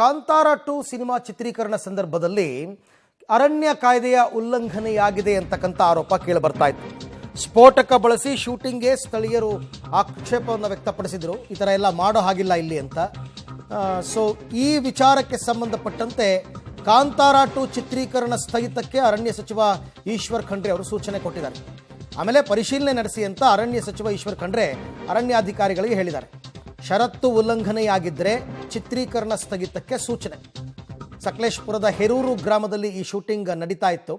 Kantara 2 cinema ಚಿತ್ರೀಕರಣ ಸಂದರ್ಭದಲ್ಲಿ ಅರಣ್ಯ ಕಾಯ್ದೆಯ ಉಲ್ಲಂಘನೆಯಾಗಿದೆ ಅಂತಕ್ಕಂಥ ಆರೋಪ ಕೇಳಿ ಬರ್ತಾ ಇತ್ತು. ಸ್ಫೋಟಕ ಬಳಸಿ ಶೂಟಿಂಗ್ಗೆ ಸ್ಥಳೀಯರು ಆಕ್ಷೇಪವನ್ನು ವ್ಯಕ್ತಪಡಿಸಿದರು. ಈ ಥರ ಎಲ್ಲ ಮಾಡೋ ಹಾಗಿಲ್ಲ ಇಲ್ಲಿ ಅಂತ. ಸೊ ಈ ವಿಚಾರಕ್ಕೆ ಸಂಬಂಧಪಟ್ಟಂತೆ ಕಾಂತಾರ 2 ಚಿತ್ರೀಕರಣ ಸ್ಥಗಿತಕ್ಕೆ ಅರಣ್ಯ ಸಚಿವ ಈಶ್ವರ್ ಖಂಡ್ರೆ ಅವರು ಸೂಚನೆ ಕೊಟ್ಟಿದ್ದಾರೆ. ಆಮೇಲೆ ಪರಿಶೀಲನೆ ನಡೆಸಿ ಅಂತ ಅರಣ್ಯ ಸಚಿವ ಈಶ್ವರ್ ಖಂಡ್ರೆ ಅರಣ್ಯಾಧಿಕಾರಿಗಳಿಗೆ ಹೇಳಿದ್ದಾರೆ. ಷರತ್ತು ಉಲ್ಲಂಘನೆಯಾಗಿದ್ದರೆ ಚಿತ್ರೀಕರಣ ಸ್ಥಗಿತಕ್ಕೆ ಸೂಚನೆ. ಸಕಲೇಶಪುರದ ಹೆರೂರು ಗ್ರಾಮದಲ್ಲಿ ಈ ಶೂಟಿಂಗ್ ನಡೀತಾ ಇತ್ತು.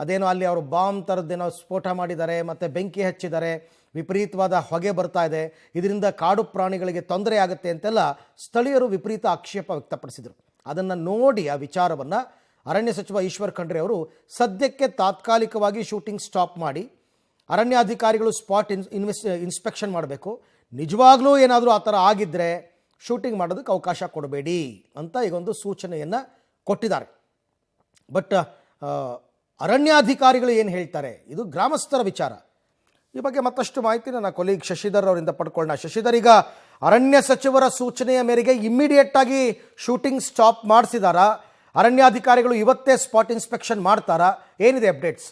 ಅದೇನೋ ಅಲ್ಲಿ ಅವರು ಬಾಂಬ್ ಥರದ್ದೇನೋ ಸ್ಫೋಟ ಮಾಡಿದ್ದಾರೆ, ಮತ್ತು ಬೆಂಕಿ ಹಚ್ಚಿದ್ದಾರೆ, ವಿಪರೀತವಾದ ಹೊಗೆ ಬರ್ತಾ ಇದೆ, ಇದರಿಂದ ಕಾಡು ಪ್ರಾಣಿಗಳಿಗೆ ತೊಂದರೆ ಆಗುತ್ತೆ ಅಂತೆಲ್ಲ ಸ್ಥಳೀಯರು ವಿಪರೀತ ಆಕ್ಷೇಪ ವ್ಯಕ್ತಪಡಿಸಿದರು. ಅದನ್ನು ನೋಡಿ ಆ ವಿಚಾರವನ್ನು ಅರಣ್ಯ ಸಚಿವ ಈಶ್ವರ್ ಖಂಡ್ರೆ ಅವರು ಸದ್ಯಕ್ಕೆ ತಾತ್ಕಾಲಿಕವಾಗಿ ಶೂಟಿಂಗ್ ಸ್ಟಾಪ್ ಮಾಡಿ ಅರಣ್ಯಾಧಿಕಾರಿಗಳು ಸ್ಪಾಟ್ ಇನ್ಸ್ಪೆಕ್ಷನ್ ಮಾಡಬೇಕು, ನಿಜವಾಗ್ಲೂ ಏನಾದರೂ ಆ ಥರ ಆಗಿದ್ದರೆ ಶೂಟಿಂಗ್ ಮಾಡೋದಕ್ಕೆ ಅವಕಾಶ ಕೊಡಬೇಡಿ ಅಂತ ಈಗೊಂದು ಸೂಚನೆಯನ್ನು ಕೊಟ್ಟಿದ್ದಾರೆ. ಬಟ್ ಅರಣ್ಯಾಧಿಕಾರಿಗಳು ಏನು ಹೇಳ್ತಾರೆ, ಇದು ಗ್ರಾಮಸ್ಥರ ವಿಚಾರ. ಈ ಬಗ್ಗೆ ಮತ್ತಷ್ಟು ಮಾಹಿತಿ ನನ್ನ ಕೊಲೀಗ್ ಶಶಿಧರ್ ಅವರಿಂದ ಪಡ್ಕೊಳ್ಳೋಣ. ಶಶಿಧರ್, ಈಗ ಅರಣ್ಯ ಸಚಿವರ ಸೂಚನೆಯ ಮೇರೆಗೆ ಇಮ್ಮಿಡಿಯೇಟ್ ಆಗಿ ಶೂಟಿಂಗ್ ಸ್ಟಾಪ್ ಮಾಡಿಸಿದಾರಾ? ಅರಣ್ಯಾಧಿಕಾರಿಗಳು ಇವತ್ತೇ ಸ್ಪಾಟ್ ಇನ್ಸ್ಪೆಕ್ಷನ್ ಮಾಡ್ತಾರಾ? ಏನಿದೆ ಅಪ್ಡೇಟ್ಸ್?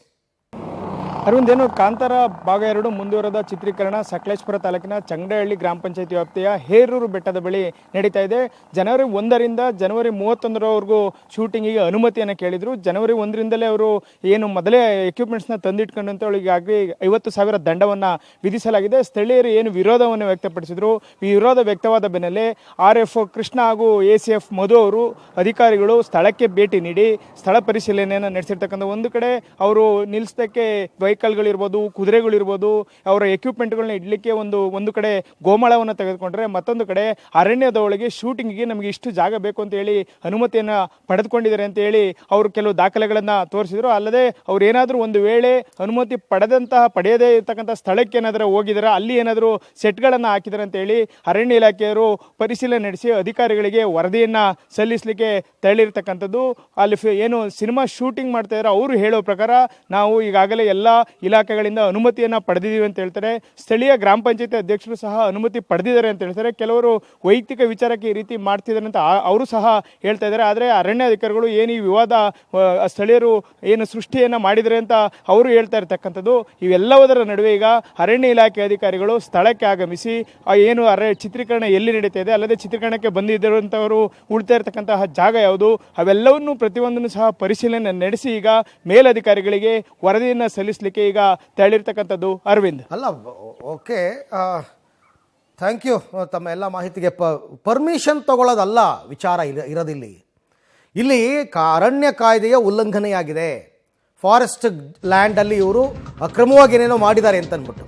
ಅರವಿಂದ್, ಏನು ಕಾಂತಾರ ಭಾಗ 2 ಮುಂದುವರೆದ ಚಿತ್ರೀಕರಣ ಸಕಲೇಶಪುರ ತಾಲೂಕಿನ ಚಂಗಡಹಳ್ಳಿ ಗ್ರಾಮ ಪಂಚಾಯತಿ ವ್ಯಾಪ್ತಿಯ ಹೇರೂರು ಬೆಟ್ಟದ ಬಳಿ ನಡೀತಾ ಇದೆ. ಜನವರಿ 1ರಿಂದ ಜನವರಿ 31ರವರೆಗೂ ಶೂಟಿಂಗಿಗೆ ಅನುಮತಿಯನ್ನು ಕೇಳಿದರು. ಜನವರಿ 1ರಿಂದಲೇ ಅವರು ಏನು ಮೊದಲೇ ಎಕ್ವಿಪ್ಮೆಂಟ್ಸ್ನ ತಂದಿಟ್ಕೊಂಡಂತ ಈಗಾಗಲೇ 50,000 ದಂಡವನ್ನು ವಿಧಿಸಲಾಗಿದೆ. ಸ್ಥಳೀಯರು ಏನು ವಿರೋಧವನ್ನು ವ್ಯಕ್ತಪಡಿಸಿದರು. ಈ ವಿರೋಧ ವ್ಯಕ್ತವಾದ ಬೆನ್ನಲ್ಲೇ RF ಕೃಷ್ಣ ಹಾಗೂ ACF ಮಧು ಅವರು ಅಧಿಕಾರಿಗಳು ಸ್ಥಳಕ್ಕೆ ಭೇಟಿ ನೀಡಿ ಸ್ಥಳ ಪರಿಶೀಲನೆಯನ್ನು ನಡೆಸಿರ್ತಕ್ಕಂಥ ಒಂದು ಕಡೆ ಅವರು ನಿಲ್ಲಿಸೋದಕ್ಕೆ ವೆಹಿಕಲ್ಗಳಿರ್ಬೋದು, ಕುದುರೆಗಳಿರ್ಬೋದು, ಅವರ ಎಕ್ವಿಪ್ಮೆಂಟ್ಗಳನ್ನ ಇಡಲಿಕ್ಕೆ ಒಂದು ಕಡೆ ಗೋಮಾಳವನ್ನು ತೆಗೆದುಕೊಂಡ್ರೆ, ಮತ್ತೊಂದು ಕಡೆ ಅರಣ್ಯದ ಒಳಗೆ ಶೂಟಿಂಗಿಗೆ ನಮಗೆ ಇಷ್ಟು ಜಾಗ ಬೇಕು ಅಂತ ಹೇಳಿ ಅನುಮತಿಯನ್ನು ಪಡೆದುಕೊಂಡಿದ್ದಾರೆ ಅಂತ ಹೇಳಿ ಅವರು ಕೆಲವು ದಾಖಲೆಗಳನ್ನು ತೋರಿಸಿದರು. ಅಲ್ಲದೆ ಅವ್ರು ಏನಾದರೂ ಒಂದು ವೇಳೆ ಅನುಮತಿ ಪಡೆಯದೇ ಇರತಕ್ಕಂಥ ಸ್ಥಳಕ್ಕೆ ಏನಾದರೂ ಹೋಗಿದ್ದಾರೆ, ಅಲ್ಲಿ ಏನಾದರೂ ಸೆಟ್ಗಳನ್ನು ಹಾಕಿದ್ದಾರೆ ಅಂತ ಹೇಳಿ ಅರಣ್ಯ ಇಲಾಖೆಯವರು ಪರಿಶೀಲನೆ ನಡೆಸಿ ಅಧಿಕಾರಿಗಳಿಗೆ ವರದಿಯನ್ನು ಸಲ್ಲಿಸಲಿಕ್ಕೆ ತೆರಳಿರ್ತಕ್ಕಂಥದ್ದು. ಅಲ್ಲಿ ಏನು ಸಿನಿಮಾ ಶೂಟಿಂಗ್ ಮಾಡ್ತಾ ಇದ್ದಾರೆ ಅವರು ಹೇಳೋ ಪ್ರಕಾರ ನಾವು ಈಗಾಗಲೇ ಎಲ್ಲ ಇಲಾಖೆಗಳಿಂದ ಅನುಮತಿಯನ್ನು ಪಡೆದಿದ್ದೀವಿ ಅಂತ ಹೇಳ್ತಾರೆ. ಸ್ಥಳೀಯ ಗ್ರಾಮ ಪಂಚಾಯತಿ ಅಧ್ಯಕ್ಷರು ಸಹ ಅನುಮತಿ ಪಡೆದಿದ್ದಾರೆ ಅಂತ ಹೇಳ್ತಾರೆ. ಕೆಲವರು ವೈಯಕ್ತಿಕ ವಿಚಾರಕ್ಕೆ ಈ ರೀತಿ ಮಾಡ್ತಿದ್ದಾರೆ ಅಂತ ಅವರು ಸಹ ಹೇಳ್ತಾ ಇದ್ದಾರೆ. ಆದರೆ ಅರಣ್ಯಾಧಿಕಾರಿಗಳು ಏನು ಈ ವಿವಾದ ಸ್ಥಳೀಯರು ಏನು ಸೃಷ್ಟಿಯನ್ನು ಮಾಡಿದರೆ ಅಂತ ಅವರು ಹೇಳ್ತಾ ಇರ್ತಕ್ಕಂಥದ್ದು. ಇವೆಲ್ಲದರ ನಡುವೆ ಈಗ ಅರಣ್ಯ ಇಲಾಖೆ ಅಧಿಕಾರಿಗಳು ಸ್ಥಳಕ್ಕೆ ಆಗಮಿಸಿ ಏನು ಚಿತ್ರೀಕರಣ ಎಲ್ಲಿ ನಡೀತಾ ಇದೆ, ಅಲ್ಲದೆ ಚಿತ್ರೀಕರಣಕ್ಕೆ ಬಂದಿದ್ದಂಥವರು ಉಳ್ತಾ ಇರತಕ್ಕಂತಹ ಜಾಗ ಯಾವುದು, ಅವೆಲ್ಲವನ್ನೂ ಪ್ರತಿಯೊಂದನ್ನು ಸಹ ಪರಿಶೀಲನೆ ನಡೆಸಿ ಈಗ ಮೇಲಧಿಕಾರಿಗಳಿಗೆ ವರದಿಯನ್ನು ಸಲ್ಲಿಸಲಿಕ್ಕೆ ಈಗ ತೆರಳಿರ್ತಕ್ಕಂಥದ್ದು. ಅರವಿಂದ್, ಅಲ್ಲ, ಓಕೆ, ಥ್ಯಾಂಕ್ ಯು ತಮ್ಮ ಎಲ್ಲ ಮಾಹಿತಿಗೆ. ಪರ್ಮಿಷನ್ ತಗೊಳ್ಳೋದಲ್ಲ ವಿಚಾರ ಇರೋದಿಲ್ಲಿ. ಇಲ್ಲಿ ಅರಣ್ಯ ಕಾಯ್ದೆಯ ಉಲ್ಲಂಘನೆಯಾಗಿದೆ. ಫಾರೆಸ್ಟ್ ಲ್ಯಾಂಡಲ್ಲಿ ಇವರು ಅಕ್ರಮವಾಗಿ ಏನೇನೋ ಮಾಡಿದ್ದಾರೆ ಅಂತ ಅಂದ್ಬಿಟ್ಟು